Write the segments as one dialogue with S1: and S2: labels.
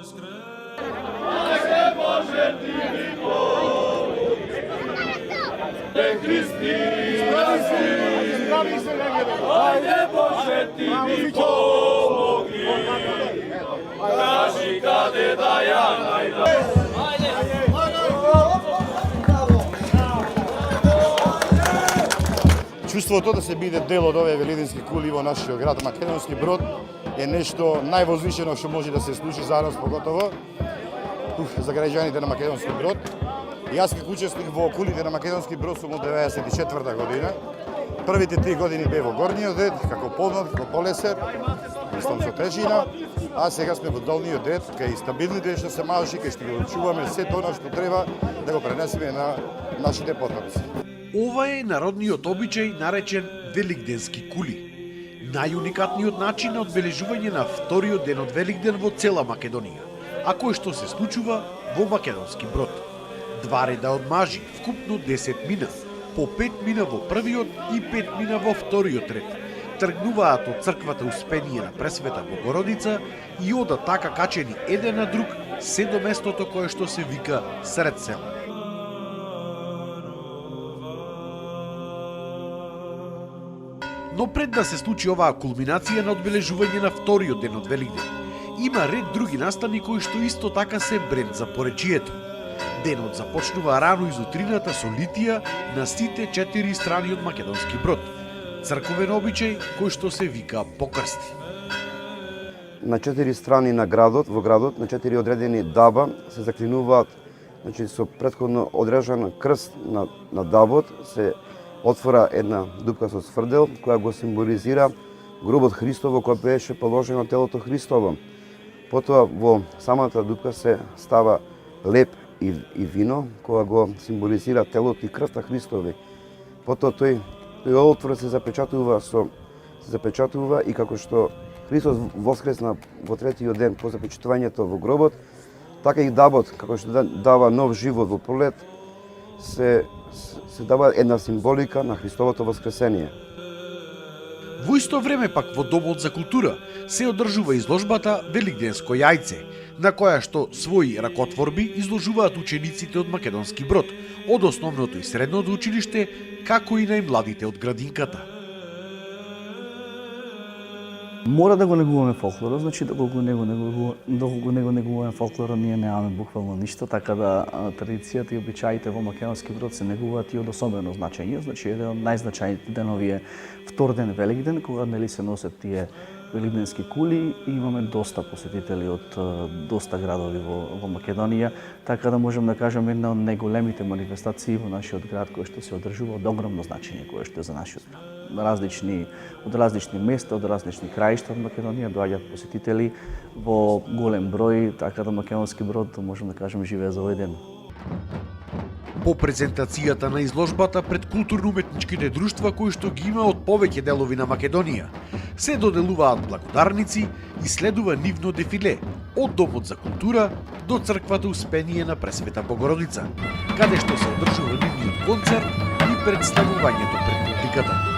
S1: Ajde Bože ti mi pomogni, kaži kade da ja najdam.
S2: Чувството да се биде дел од овие велидински кули во нашиот град Македонски Брод е нешто највозвишено што може да се случи за нас, поготово за граѓаните на Македонски Брод. Јас како учесник во кулите на Македонски Брод сум од 94 година. Првите 3 години бев во горниот ред, како подмлад, како полесер, истом со тежина, а сега сме во долниот ред, кај стабилните што се малши, кај што го чуваме сето она што треба да го пренесеме на нашите потомци.
S3: Ова е народниот обичај наречен Великденски кули. Најуникатниот начин на одбележување на вториот ден од Великден во цела Македонија, а кој што се случува во Македонски Брод. 2 реда од мажи, вкупно 10 мина, по 5 мина во првиот и 5 мина во вториот ред. Тргнуваат од црквата Успение на Пресвета Богородица и одат така качени еден на друг се до местото кое што се вика сред село. Но пред да се случи оваа кулминација на одбележување на вториот ден од Великден, има ред други настани кои што исто така се бренд за поречието. Денот започнува рано из утрината со литија на сите 4 страни од Македонски Брод. Црковен обичај кој што се вика покрсти.
S4: На 4 страни на градот, во градот, на 4 одредени даба се заклинуваат, значи со претходно одрежан крст на дабот се отвора една дупка со сврдел која го символизира гробот Христово кој беше положено на телото Христово. Потоа во самата дупка се става леп и вино која го символизира телото и крвта Христови. Потоа тој отвор се запечатува и како што Христос воскресна во третиот ден по запечатувањето во гробот, така и дабот како што дава нов живот во пролет се дава една символика на Христовото воскресение.
S3: Во исто време пак во Домот за култура се одржува изложбата Великденско јајце, на која што своји ракотворби изложуваат учениците од Македонски Брод, од основното и средното училиште, како и најмладите од градинката.
S5: Мора да го негуваме фолклорот, значи доколку не го негуваме фолклорот, ние немаме буквално ништо, така да традицијата и обичаите во Македонски Брод се негуваат и од особено значење, значи еден од најзначајните денови е втор ден Великден, кога нели се носат тие великденски кули и имаме доста посетители од доста градови во Македонија, така да можем да кажем една од најголемите манифестации во нашиот град кој што се одржува од огромно значење кој што е за нашиот град. Од различни места, од различни краишта од Македонија доаѓаат посетители во голем број, така да Македонски Брод можем да кажем живее за овој ден.
S3: По презентацијата на изложбата пред културно-уметничките друштва кои што ги има од повеќе делови на Македонија, се доделуваат благодарници и следува нивно дефиле од Домот за култура до црквата Успение на Пресвета Богородица, каде што се одржува нивниот концерт и представувањето пред публиката.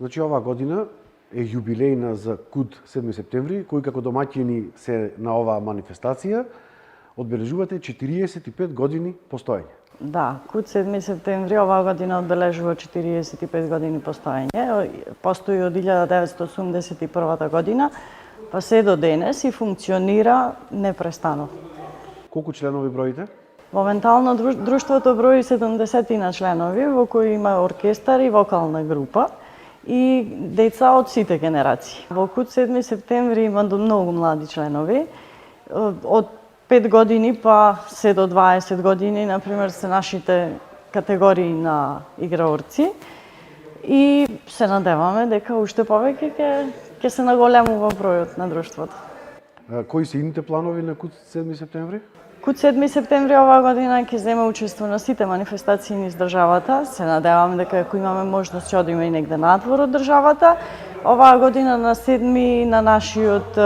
S3: Значи, оваа година е јубилејна за КУД 7 септември, кои како домаќини се на оваа манифестација, одбележувате 45 години постоење.
S6: Да, КУД 7 септември оваа година одбележува 45 години постоење. Постои од 1981 година, па се до денес и функционира непрестано.
S3: Колку членови броите?
S6: Моментално друштвото брои 70 на членови, во кои има оркестар и вокална група и деца од сите генерации. Во КУД 7 септември има многу млади членови, од 5 години па се до 20 години, например, се нашите категории на играорци и се надеваме дека уште повеќе ќе се наголемува бројот на друштвото.
S3: Кои се ините планови на КУД 7 септември?
S6: КУД 7 септември оваа година ќе земе учество на сите манифестации низ државата. Се надеваме дека ако имаме можност ќе одиме и негде надвор од државата. Оваа година на 7 на нашиот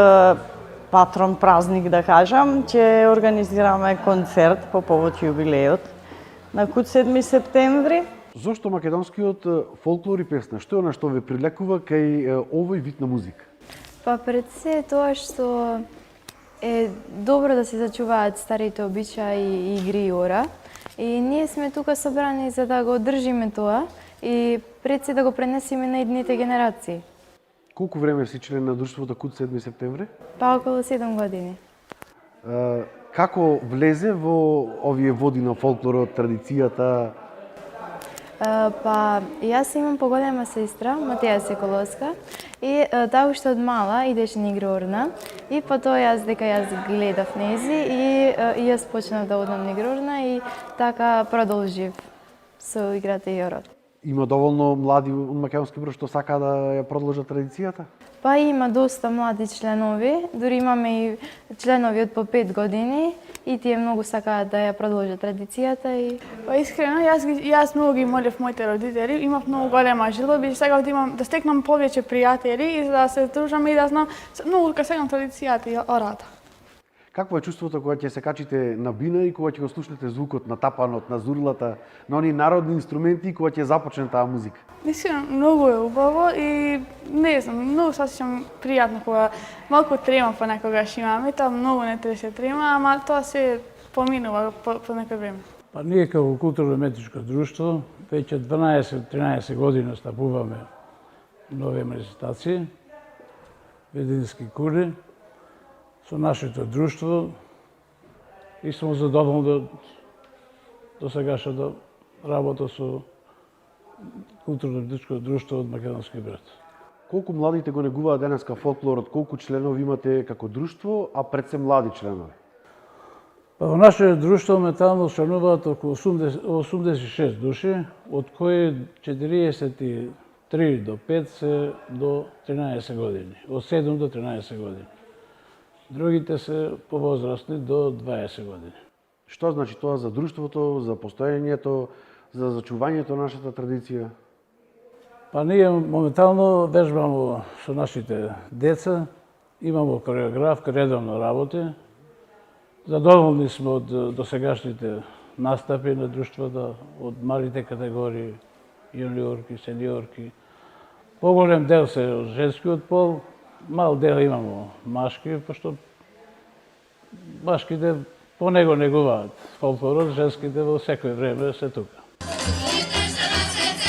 S6: патрон празник, да кажам, ќе организираме концерт по повод јубилејот на КУД 7 септември.
S3: Зошто македонскиот фолклор и песна? Што е она што ве привлекува кај овој вид на музика?
S7: Па пред се тоа што е добро да се зачуваат старите обичаи и игри и ора. И ние сме тука собрани за да го одржиме тоа и пред се да го пренесеме на идните генерации.
S3: Колку време си член на друштвото КУД 7 септември?
S7: Па околу 7 години.
S3: Како влезе во овие води на фолклорот, традицијата?
S7: Па јас имам поголема сестра, Матеја Секоловска, и таа уште од мала идеше на игрорна и потоа јас гледав нези и јас почнав да одам на игрорна и така продолжив со играта и орот.
S3: Има доволно млади од Македонски Брод што сака да ја продолжат традицијата?
S7: Па има доста млади членови, дури имаме и членови од по 5 години и тие многу сакаат да ја продолжат традицијата и
S8: Па искрено, јас многу ги молев моите родители, имав многу голема желба и сакав да стекнам повеќе пријатели и за да се дружаме и да знам многу ка сегам традицијата и ората.
S3: Какво е чувството кога ќе се качите на бина и кога ќе го слушнете звукот на тапанот, на зурлата, на оние народни инструменти и кога ќе започне таа музика?
S8: Искрено, многу е убаво и не знам, многу се осеќам пријатно кога малку трема понекогаш имаме, тоа многу не тресе трема, ама тоа се поминува по некој време.
S9: Па ние како културно-уметничко друштво веќе 12-13 години стапуваме нови манифестации, ведински кули, со нашето друштво и сум задоволен до сегашната работа со културно-уметничко друштво од Македонски Брод.
S3: Колку младите го негуваат денеска фолклорот, колку членови имате како друштво, а пред се млади членови?
S9: Па во нашето друштво моментално членуваат околу 86 души, од кои 43 до 5 се до 13 години, од 7 до 13 години. Другите се повозрастни до 20 години.
S3: Што значи тоа за друштвото, за постоењето, за зачувањето на нашата традиција?
S9: Па ние моментално вежбамо со нашите деца, имамо кореографка, редовно работи. Задоволни сме од досегашните настапи на друштвото, од малите категории, јуниорки, сениорки. Поголем дел се од женскиот пол, мал дел имамо машки, пошто машките по него негуваат фолклорот, женските во секој време се тука.
S1: Vieni,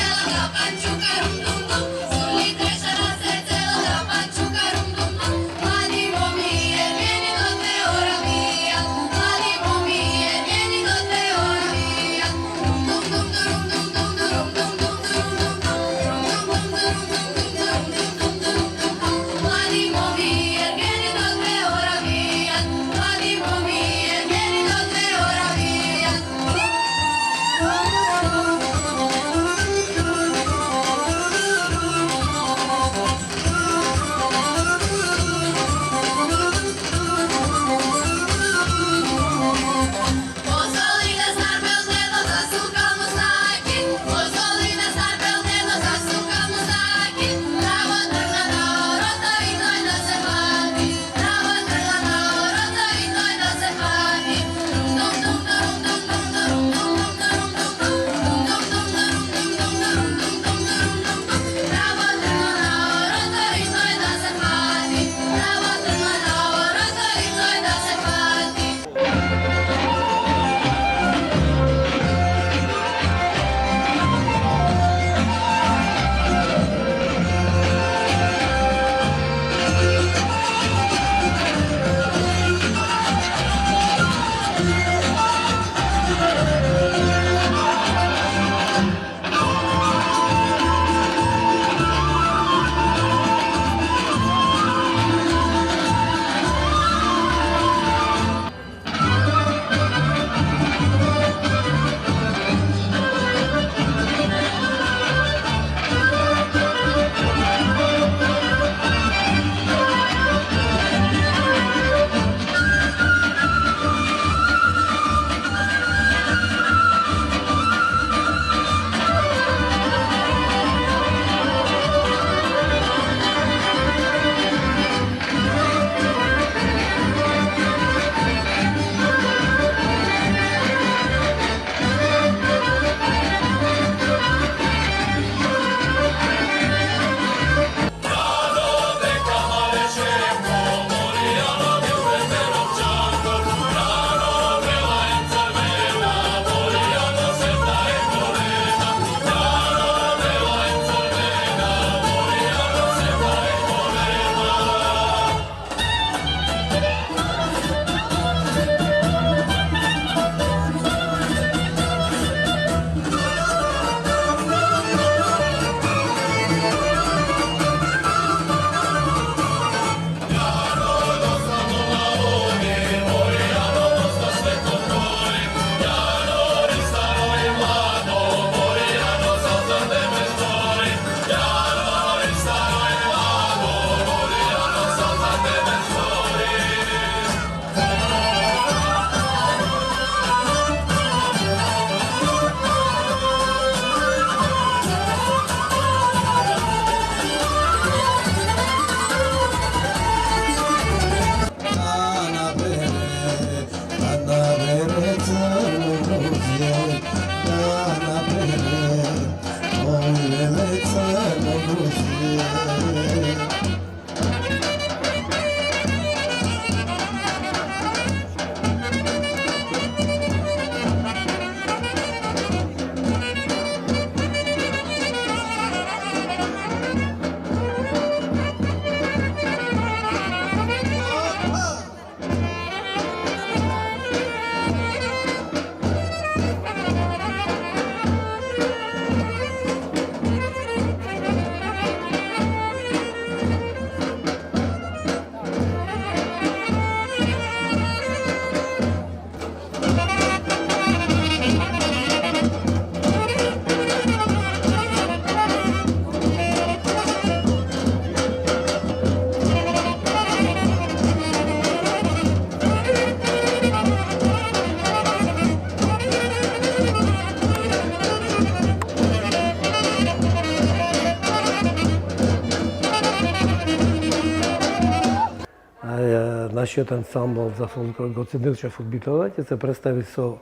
S10: нашиот ансамбл за фолклор Гоце Делчев од Битола ќе се представи со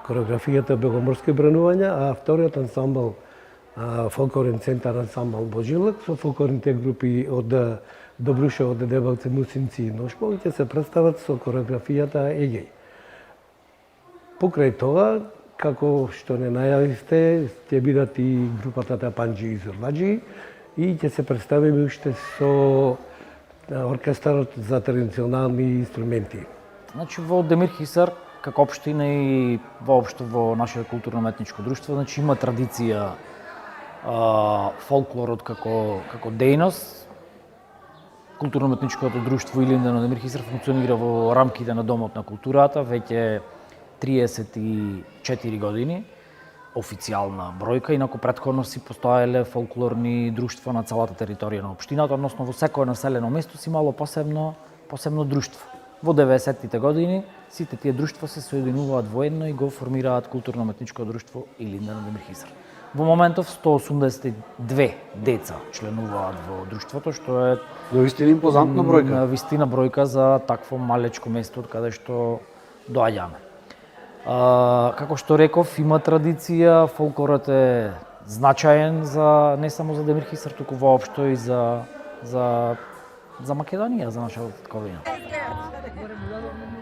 S10: кореографијата Беломорски бранувања, а вториот ансамбл фолклорен центар ансамбл Божилак со фолклорните групи од Добруша, од Дебелце, Мусинци и Ношпол ќе се представат со кореографијата Егеј. Покрај тоа, како што не најавивте, ќе бидат и групата Тапанџи и Зурладжи и ќе се представиме уште со оркестарот за традиционални инструменти.
S11: Значи во Демир Хисар, како општина и воопшто во нашето културно-уметничко друштво, значи има традиција фолклорот како дејност. Културно-уметничкото друштво Илинден од Демир Хисар функционира во рамките на Домот на културата веќе 34 години, официјална бројка, инаку претходно си постоеле фолклорни друштва на целата територија на општината, односно во секое населено место си имало посебно друштво. Во 90-тите години сите тие друштва се соединуваат воедно и го формираат културно-уметничко друштво Илинден од Демир Хисар. Во моментов 182 деца членуваат во друштвото, што е
S3: навистина импозантна бројка.
S11: Навистина бројка за такво малечко место од каде што доаѓаме. Како што реков, има традиција, фолклорот е значаен за не само за Демир Хисар, туку воопшто и за Македонија, за нашата татковина.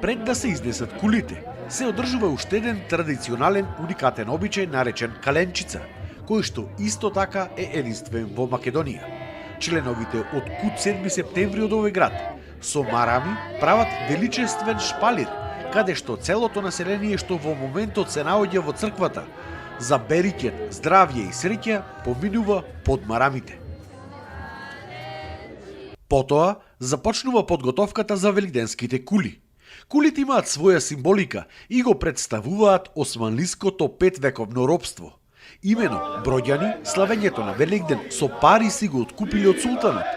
S3: Пред да се изнесат кулите, се одржува уште еден традиционален уникатен обичај наречен каленчица, кој што исто така е единствен во Македонија. Членовите од Кут 7 септември од овој град со марами прават величествен шпалир, каде што целото население што во моментот се наоѓа во црквата за берикет, здравје и среќа поминува под марамите. Потоа започнува подготовката за великденските кули. Кулите имаат своја символика и го представуваат османлиското 5-вековно робство. Имено броѓани славењето на Великден со пари си го откупиле од султанот.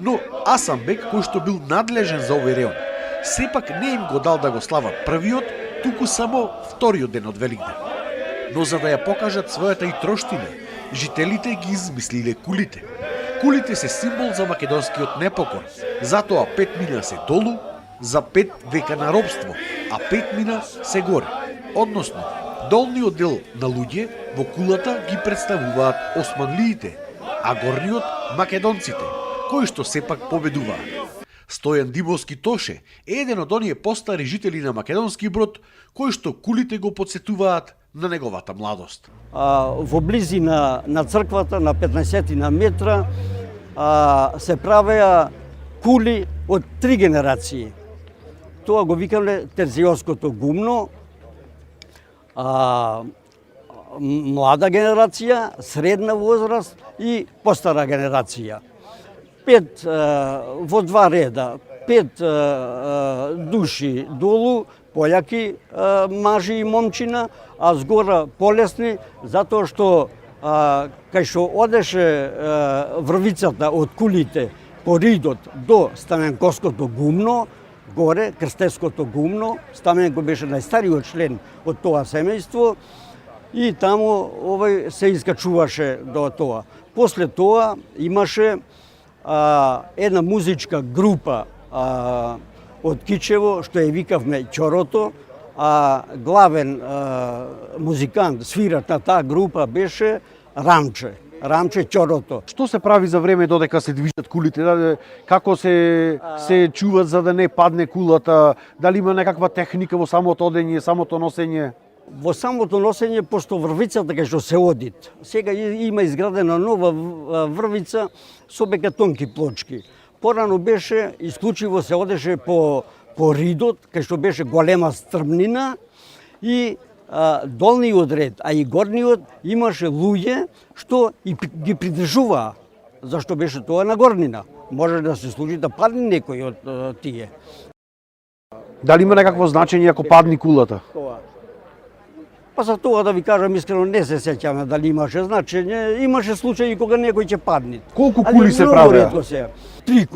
S3: Но Асанбек, кој што бил надлежен за овој реон, сепак не им го дал да го слават првиот, туку само вториот ден од Великден. Но за да ја покажат својата и троштина, жителите ги измислиле кулите. Кулите се символ за македонскиот непокор, затоа 5 мина се долу, за 5 века на робство, а 5 мина се горе. Односно, долниот дел на луѓе во кулата ги представуваат османлиите, а горниот македонците, кои што сепак победуваат. Стојан Димовски Тоше е еден од оние постари жители на Македонски Брод, кои што кулите го потсетуваат на неговата младост.
S12: Во близина на црквата, на 15 на метра, се правеа кули од 3 генерации. Тоа го викале терзиоското гумно, млада генерација, средна возраст и постара генерација. 5 во 2 реда, 5 души долу, појаки мажи и момчина, а згора полесни, затоа што кај што одеше врвицата од кулите по ридот до Стаменковското гумно, горе, Крстевското гумно, Стаменко беше најстариот член од тоа семејство и таму се искачуваше до тоа. После тоа имаше една музичка група од Кичево, што ја викавме Ќорото, а главен музикант, свират на таа група беше Рамче Ќорото.
S3: Што се прави за време додека се движат кулите? Како се чуват за да не падне кулата? Дали има некаква техника во самото одење, самото носење?
S12: Во самото носење, пошто врвицата кај што се одит, сега има изградена нова врвица со бекатонки плочки. Порано беше, исклучиво се одеше по ридот, кај што беше голема стрмнина и долниот ред, а и горниот имаше луѓе што и ги придржуваа, зашто беше тоа на горнина. Може да се случи да падне некој од тие.
S3: Дали има некакво значење ако падни кулата?
S12: Па за тоа да ви кажам искрено не се сеќаме дали имаше значење, имаше случаи кога некој ќе падне.
S3: Колку кули се правеа?
S12: 3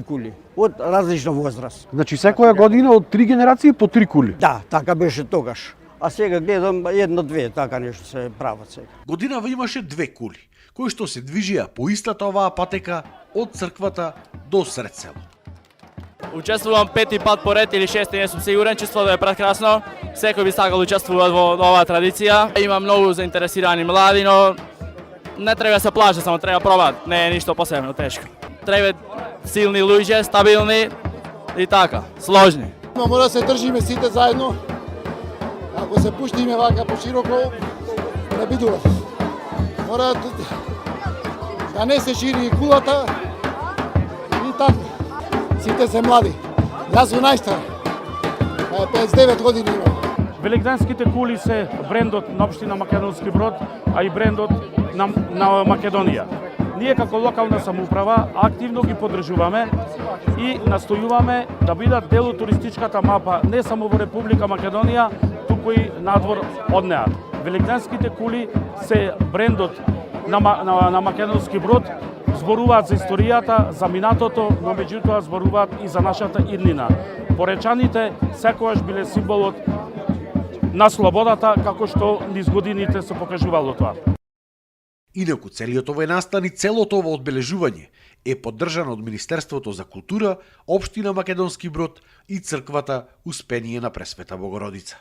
S12: кули, од различна возраст.
S3: Значи секоја година од 3 генерации по 3 кули?
S12: Да, така беше тогаш. А сега гледам 1-2, така нешто се прават сега.
S3: Годинава имаше 2 кули, кои што се движија по истата оваа патека од црквата до сред село.
S1: Учествувам 5-ти пат поред или 6-ти, не сум сигурен, чувството е прекрасно. Секој би сакал учествува во оваа традиција. Има многу заинтересирани млади, но не треба да се плаша, само треба пробат. Не е ништо посебно тешко. Треба силни луѓе, стабилни и така, сложни.
S2: Мора да се држиме сите заедно. Ако се пуштиме вака пошироко, не бидува. Мора да не се шири кулата и така. Сите се млади. Јас сум најстар. 59 години имам.
S9: Великденските кули се брендот на општина Македонски Брод, а и брендот на Македонија. Ние како локална самоуправа активно ги поддржуваме и настојуваме да бидат дел од туристичката мапа не само во Република Македонија, туку и надвор од неа. Великденските кули се брендот на Македонски Брод, зборуваат за историјата, за минатото, но меѓутоа зборуваат и за нашата иднина. Поречаните секогаш биле символот на слободата, како што низ годините се покажувало тоа.
S3: Инаку целиот овој настан и целото ова одбележување е поддржано од Министерството за култура, Општина Македонски Брод и Црквата Успение на Пресвета Богородица.